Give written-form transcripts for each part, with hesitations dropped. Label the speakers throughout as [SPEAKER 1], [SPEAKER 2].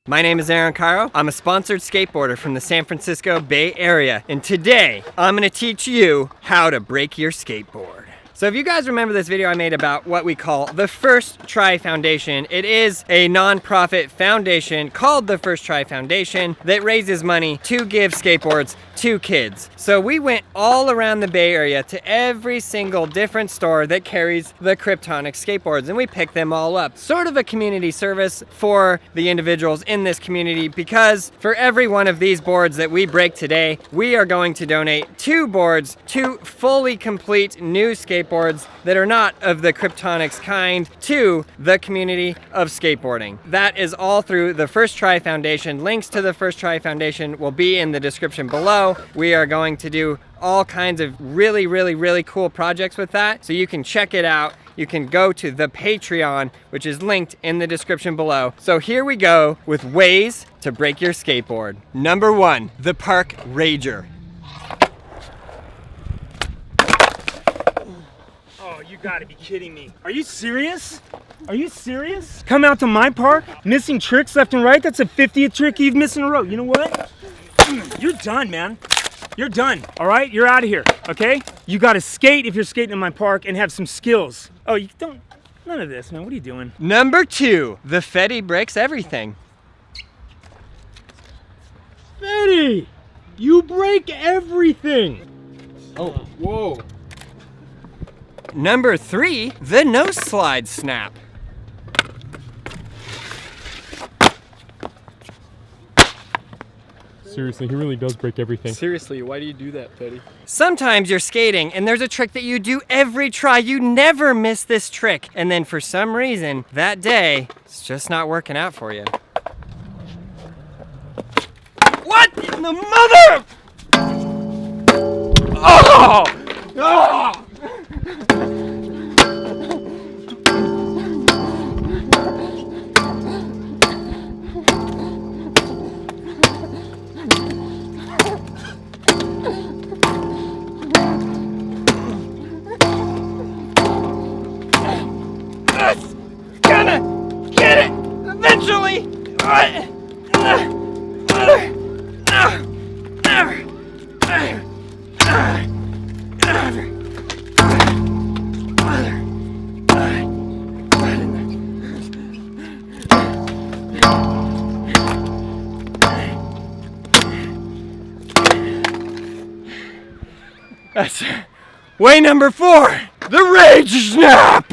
[SPEAKER 1] My name is Kyro. I'm a sponsored skateboarder from the San Francisco Bay Area, and today I'm gonna teach you how to break your skateboard. So if you guys remember this video I made about what we call the First Try Foundation, it is a non-profit foundation called the First Try Foundation that raises money to give skateboards to kids. So we went all around the Bay Area to every single different store that carries the Kryptonic skateboards, and we picked them all up. Sort of a community service for the individuals in this community, because for every one of these boards that we break today, we are going to donate 2 boards, 2 fully complete new skateboards that are not of the Kryptonics kind, to the community of skateboarding. That is all through the First Try Foundation. Links to the First Try Foundation will be in the description below. We are going to do all kinds of really cool projects with that, so you can check it out. You can go to the Patreon, which is linked in the description below. So here we go with ways to break your skateboard. Number 1, the Park Rager.
[SPEAKER 2] Oh, you gotta be kidding me. Are you serious? Are you serious? Come out to my park, missing tricks left and right? That's a 50th trick you've missed in a row. You know what? You're done, man. You're done, all right? You're out of here, okay? You gotta skate if you're skating in my park and have some skills. Oh, you don't, none of this, man. What are you doing?
[SPEAKER 1] Number 2, the Fetty breaks everything.
[SPEAKER 3] Fetty, you break everything. Oh, whoa.
[SPEAKER 1] Number 3, the no slide snap.
[SPEAKER 3] Seriously, he really does break everything.
[SPEAKER 4] Seriously, why do you do that, Fetty?
[SPEAKER 1] Sometimes you're skating and there's a trick that you do every try. You never miss this trick. And then for some reason, that day, it's just not working out for you. What in the mother? Oh! Oh! Gonna get it eventually. That's way number 4, the rage snap.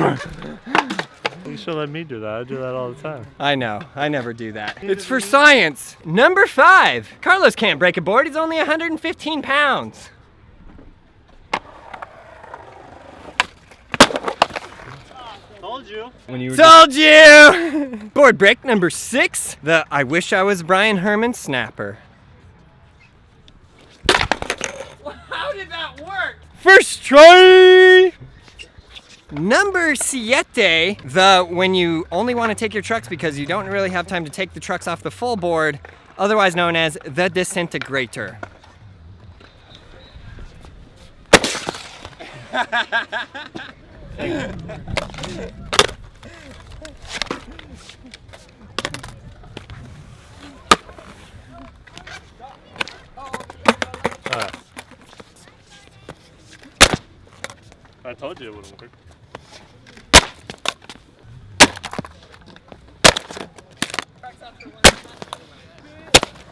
[SPEAKER 5] You should let me do that. I do that all the time.
[SPEAKER 1] I know, I never do that. It's for science. Number 5, Carlos can't break a board. He's only 115 pounds.
[SPEAKER 5] Told you.
[SPEAKER 1] Told you! Board break number 6, the I wish I was Brian Herman snapper. How did that work? First try! Number 7, the when you only want to take your trucks because you don't really have time to take the trucks off the full board, otherwise known as the disintegrator.
[SPEAKER 5] I told you it wouldn't work.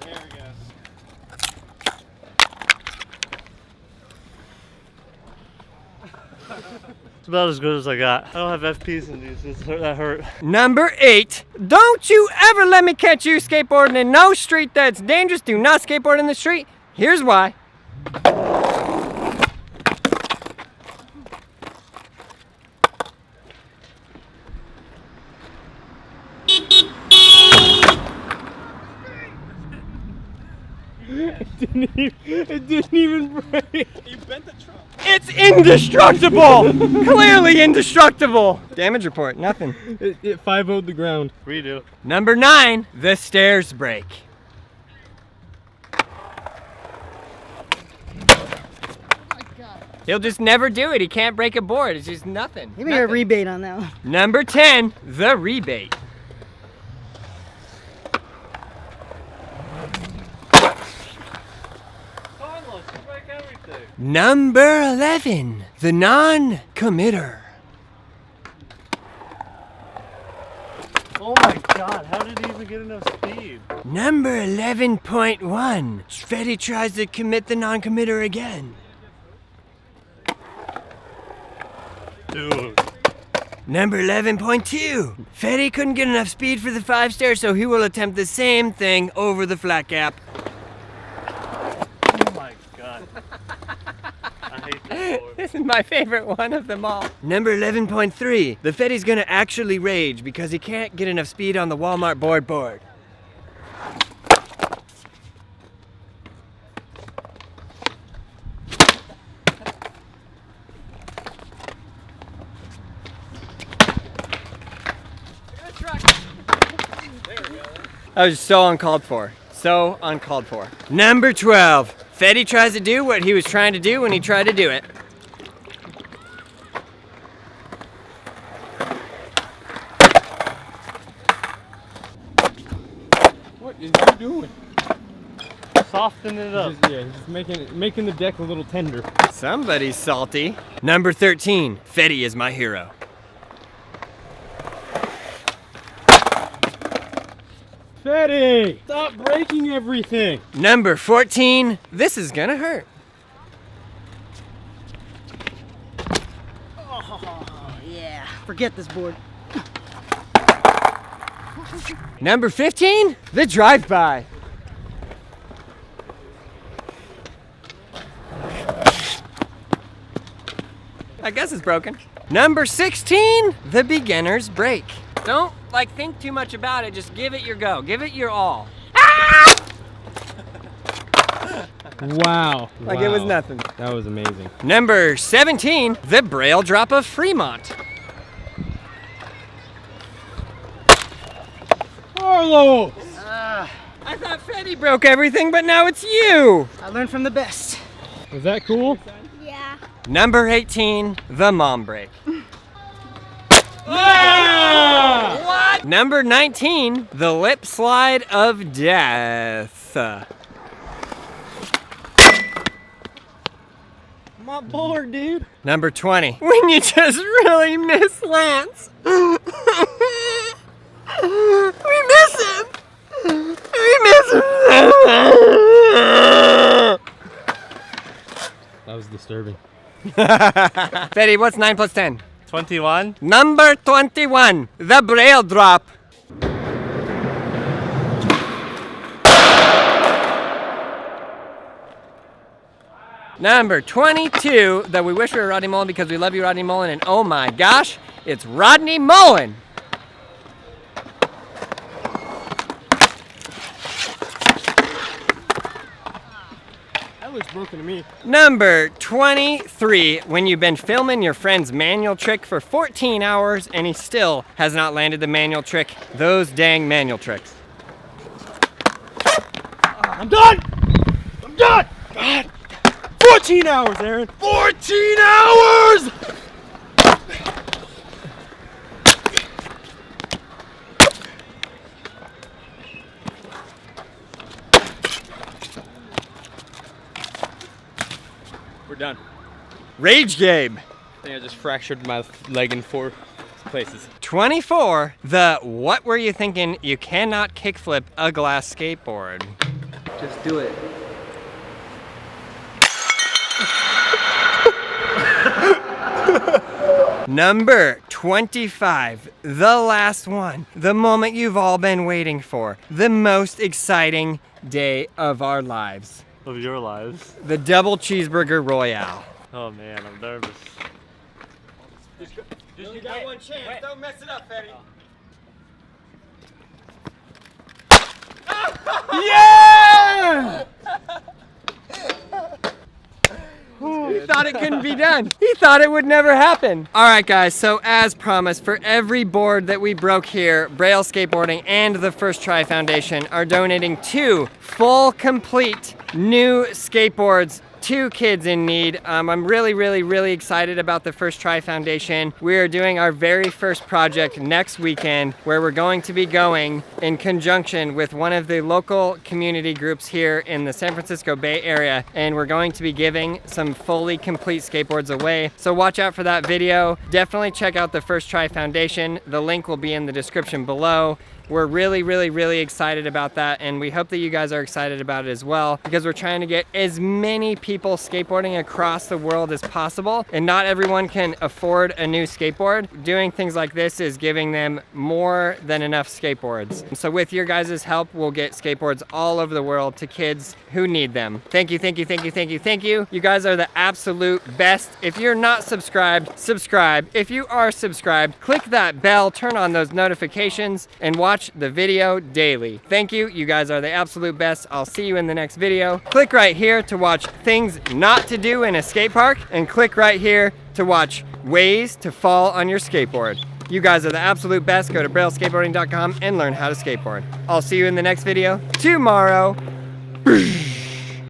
[SPEAKER 4] There we go.
[SPEAKER 5] It's about as good as I got. I don't have FPs in these. That hurt.
[SPEAKER 1] Number 8, don't you ever let me catch you skateboarding in no street that's dangerous. Do not skateboard in the street. Here's why.
[SPEAKER 3] It didn't even break.
[SPEAKER 4] You bent the truck.
[SPEAKER 1] It's indestructible! Clearly indestructible! Damage report, nothing.
[SPEAKER 3] It 5-0'd the ground.
[SPEAKER 5] Redo.
[SPEAKER 1] Number 9, the stairs break. He'll just never do it. He can't break a board. It's just nothing.
[SPEAKER 6] Give me a rebate on that one.
[SPEAKER 1] Number 10, the rebate. Number 11, the non-committer.
[SPEAKER 5] Oh my god, how did he even get enough speed?
[SPEAKER 1] Number 11.1, Fetty tries to commit the non-committer again.
[SPEAKER 5] Dude.
[SPEAKER 1] Number 11.2, Fetty couldn't get enough speed for the 5-stair, so he will attempt the same thing over the flat gap.
[SPEAKER 5] Oh my god. I hate this board.
[SPEAKER 1] This is my favorite one of them all. Number 11.3, the Fetty's gonna actually rage because he can't get enough speed on the Walmart board. That was so uncalled for. So uncalled for. Number 12. Fetty tries to do what he was trying to do when he tried to do it.
[SPEAKER 3] What is he doing?
[SPEAKER 5] Soften it up.
[SPEAKER 3] He's just making the deck a little tender.
[SPEAKER 1] Somebody's salty. Number 13. Fetty is my hero.
[SPEAKER 3] Fetty! Stop breaking everything!
[SPEAKER 1] Number 14. This is gonna hurt.
[SPEAKER 6] Yeah, forget this board.
[SPEAKER 1] Number 15. The drive-by. I guess it's broken. Number 16. The beginner's break. Don't think too much about it, just give it your go. Give it your all.
[SPEAKER 3] Wow.
[SPEAKER 1] Like it was nothing.
[SPEAKER 3] That was amazing.
[SPEAKER 1] Number 17, the Braille drop of Fremont.
[SPEAKER 3] Carlos!
[SPEAKER 1] I thought Fetty broke everything, but now it's you.
[SPEAKER 6] I learned from the best.
[SPEAKER 3] Was that cool?
[SPEAKER 7] Yeah.
[SPEAKER 1] Number 18, the mom break.
[SPEAKER 3] Yeah!
[SPEAKER 1] What? Number 19, the lip slide of death.
[SPEAKER 6] My board, dude.
[SPEAKER 1] Number 20, when you just really miss Lance. We miss him. We miss him.
[SPEAKER 3] That was disturbing.
[SPEAKER 1] Fetty, what's 9 plus 10?
[SPEAKER 5] 21?
[SPEAKER 1] Number 21, the Braille drop. Number 22, that we wish we were Rodney Mullen because we love you, Rodney Mullen, and oh my gosh, it's Rodney Mullen.
[SPEAKER 3] That looks broken to me.
[SPEAKER 1] Number 23, when you've been filming your friend's manual trick for 14 hours and he still has not landed the manual trick. Those dang manual tricks.
[SPEAKER 3] I'm done! I'm done! God! 14 hours, Aaron! 14 hours! We're done.
[SPEAKER 1] Rage Gabe.
[SPEAKER 3] I think I just fractured my leg in 4 places.
[SPEAKER 1] 24, the what were you thinking, you cannot kickflip a glass skateboard.
[SPEAKER 6] Just do it.
[SPEAKER 1] Number 25, the last one, the moment you've all been waiting for, the most exciting day of our lives,
[SPEAKER 5] Of your lives.
[SPEAKER 1] the double cheeseburger royale.
[SPEAKER 5] Oh man, I'm nervous.
[SPEAKER 1] You got one chance, don't mess it up, Fetty.
[SPEAKER 3] Yeah!
[SPEAKER 1] He thought it couldn't be done. He thought it would never happen. All right, guys, so as promised, for every board that we broke here, Braille Skateboarding and the First Try Foundation are donating 2 full, complete, new skateboards 2 kids in need. I'm really excited about the First Try Foundation. We are doing our very first project next weekend, where we're going to be going in conjunction with one of the local community groups here in the San Francisco Bay Area, and we're going to be giving some fully complete skateboards away. So watch out for that video. Definitely check out the First Try Foundation. The link will be in the description below. We're really excited about that, and we hope that you guys are excited about it as well, because we're trying to get as many people skateboarding across the world as possible, and not everyone can afford a new skateboard. Doing things like this is giving them more than enough skateboards. So with your guys' help, we'll get skateboards all over the world to kids who need them. Thank you. You guys are the absolute best. If you're not subscribed, subscribe. If you are subscribed, click that bell, turn on those notifications, and watch the video daily. Thank you. You guys are the absolute best. I'll see you in the next video. Click right here to watch things not to do in a skate park, and click right here to watch ways to fall on your skateboard. You guys are the absolute best. Go to brailleskateboarding.com and learn how to skateboard. I'll see you in the next video tomorrow.